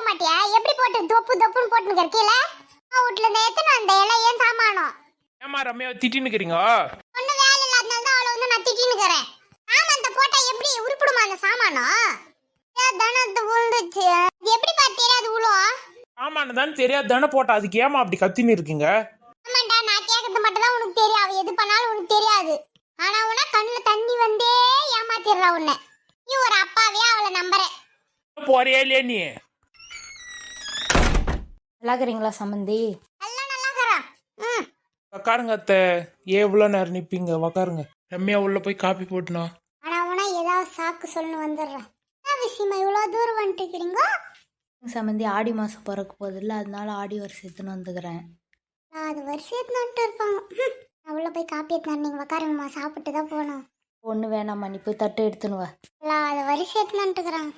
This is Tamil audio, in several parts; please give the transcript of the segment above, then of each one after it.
மாட்டியா? எப்படி போட்டு தொப்பு தொப்புன்னு போட்டுன்னு இருக்கீல? வீட்ல இருந்து எத்தனை அந்த எல்லாம் ஏன் சாமானம்? ஏமா ரம்யா திட்டின்னு இருக்கிறீங்க? ஒண்ணு வேலை இல்லாதனால தான் அவளை வந்து நான் திட்டின்னு இருக்கிறேன். சாமானத்தை போட்டா எப்படி உருப்பிடுமா அந்த சாமானம்? தானே விழுந்துச்சு. இது எப்படி பார்த்தீங்க அது விழும்? சாமான் தான் தெரியாது தானே போட்டா, அதுக்கு ஏமா அப்படி கத்தின்னு இருக்கீங்க? ஆமாண்டா, நான் கேட்கறது மட்டும் தான் உனக்கு தெரியும். அவ எது பண்ணாலும் உனக்கு தெரியாது. ஆனா உன கண்ணுல தண்ணி வந்தே ஏமாத்திடுறா உன்னை. நீ ஒரு அப்பாவே அவளை நம்புறேன். போறியா இல்லையா நீ? நல்லா இருக்கிறீங்களா சம்மந்தி? எல்லாம் நல்லா இருக்கிறான். உக்காருங்க அத்தை. எவ்வளோ நேரம் நிற்பீங்க? உக்காருங்க. ரம்யா உள்ள போய் காப்பி போட்டுனா. ஆனா உன ஏதாவது சாக்கு சொல்லு வந்துடுறேன். என்ன விஷயமா இவ்வளவு தூரம் வந்துட்டு இருக்கிறீங்க? சம்மந்தி ஆடி மாதம் பிறக்க போதில்ல, அதனால ஆடி வருஷத்துன்னு வந்துக்கிறேன். அது வருஷத்துன்னு வந்துட்டு இருப்பாங்க. நான் உள்ள போய் காப்பி எடுத்துனா நீங்க உக்காருங்கம்மா, சாப்பிட்டு தான் போகணும். ஒன்று வேணாம்மா, நீ போய் தட்டு எடுத்துன்னு வா. அது வருஷத்துன்னு வந்துட்டுக்கிறான்.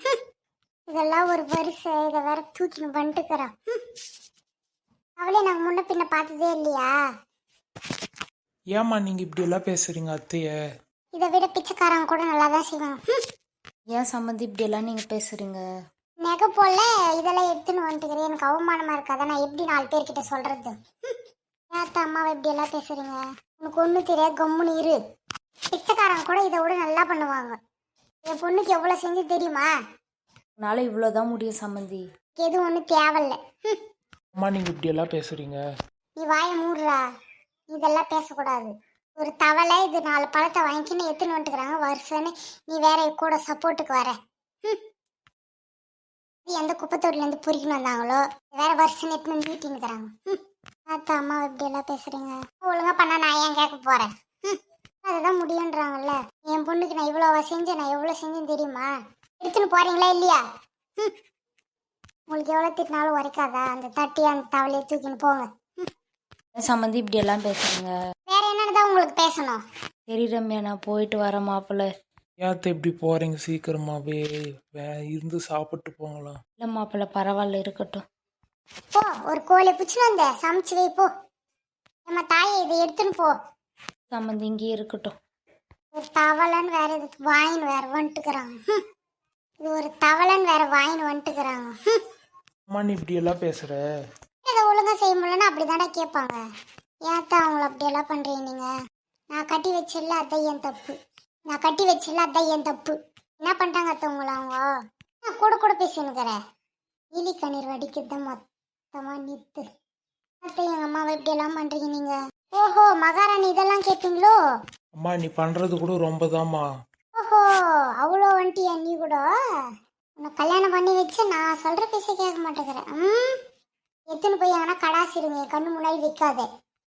இதெல்லாம் ஒரு வருஷம், இதை வேற தூக்கின்னு வந்துட்டுக்கிறான். அவளே நாங்கள் முன்ன பின்ன பார்த்ததே இல்லையா? ஏமா நீங்க இப்படி எல்லாம் பேசுறீங்க அத்தைய? இதை விட பிச்சைக்காரங்க கூட நல்லா தான் செய்வாங்க. ஏன் சம்மந்தி இப்படியெல்லாம் நீங்கள் பேசுகிறீங்க? நெகை போல இதெல்லாம் எடுத்துன்னு வந்துட்டுக்கிறேன். எனக்கு அவமானமா இருக்காத, நான் எப்படி 4 பேர்கிட்ட சொல்றது? ஏத்த அம்மாவை இப்படி எல்லாம் பேசுறீங்க? உனக்கு ஒண்ணு தெரியாது, கம்முன்னு இரு. பிச்சைக்காரங்க கூட இதை விட நல்லா பண்ணுவாங்க. என் பொண்ணுக்கு எவ்வளவு செஞ்சு தெரியுமா? உன்னால் இவ்வளோதான் முடியும் சம்மந்தி. எதுவும் ஒன்றும் தேவையில்ல. அம்மா நீங்க இப்படி எல்லாம் பேசுறீங்க? நீ வாயை மூடுறா. இதெல்லாம் பேசக்கூடாது. ஒரு தவளை இது 4 பழத்தை வாங்கிக்கின்னு எடுத்துன்னு வந்துட்டுக்கிறாங்க வருஷம்னு நீ வேற கூட சப்போர்ட்டுக்கு வர. எந்த குப்பத்தோட்டிலேருந்து பொறிக்கணும் வந்தாங்களோ வேற வருஷம் எடுத்துன்னு வந்து வீட்டின்னுக்கிறாங்க. அத்தா அம்மா இப்படி எல்லாம் பேசுறீங்க? ஒழுங்கா பண்ணா நான் ஏன் கேட்க போறேன்? அதுதான் முடியுன்றாங்கல்ல. என் பொண்ணுக்கு நான் இவ்வளோ செஞ்சேன், நான் எவ்வளோ செஞ்சேன்னு தெரியுமா? எடுத்துன்னு போறீங்களா இல்லையா? உங்களுக்கு எவ்வளோ திட்டினாலும் உரைக்காதா? அந்த தட்டி அந்த தவளையை தூக்கின்னு போங்க. ஏன் சம்மந்தி இப்படியெல்லாம் பேசுகிறீங்க? வேற என்னதான் உங்களுக்கு பேசணும்? சரி ரம்யா, நான் போயிட்டு வரேன் மாப்பிள்ள. ஏத்த இப்படி போறீங்க? சீக்கிரமாவே இருந்து சாப்பிட்டு போங்களாம். இல்லை மாப்பிள்ள, பரவாயில்ல, இருக்கட்டும். போ, ஒரு கோழி பிடிச்சின்னு வந்த சமைச்சு வை போ. நம்ம தாயை இதை எடுத்துன்னு போ. சம்மந்தி இங்கேயே இருக்கட்டும். ஒரு தவளைன்னு வேற இதுக்கு வாயின் வேற வந்துட்டுக்கிறாங்க. இது ஒரு தவளைன்னு வேற வாயின் வந்துட்டுக்கிறாங்க. அம்மா நீ இப்படி எல்லாம் பேசுற? இதை ஒழுங்கா செய்ய முடியலன்னா அப்படிதானே கேட்பாங்க. ஏத்தான் அவங்கள அப்படியெல்லாம் பண்றீங்க நீங்க? நான் கட்டி வச்சிடல, அதான் என் தப்பு. நான் கட்டி வச்சிடல, அதான் என் தப்பு. என்ன பண்ணிட்டாங்க அத்தை உங்களை அவங்க? நான் கூட கூட பேசினுக்கிறேன். இலி கண்ணீர் வடிக்கிறது மொத்தமா நித்து. அத்தை எங்க அம்மாவை இப்படி எல்லாம் பண்றீங்க நீங்க? ஓஹோ, மகாராணி இதெல்லாம் கேட்பீங்களோ? அம்மா நீ பண்றது கூட ரொம்ப தாம்மா. ஓஹோ, அவ்வளோ வந்துட்டியா நீ கூட? உன்னை கல்யாணம் பண்ணி வச்சு நான் சொல்ற பேச கேட்க மாட்டேங்கிறேன். எத்தனை போய் எங்கன்னா கடாசிடுங்க, கண்ணு முன்னாடி வைக்காதே.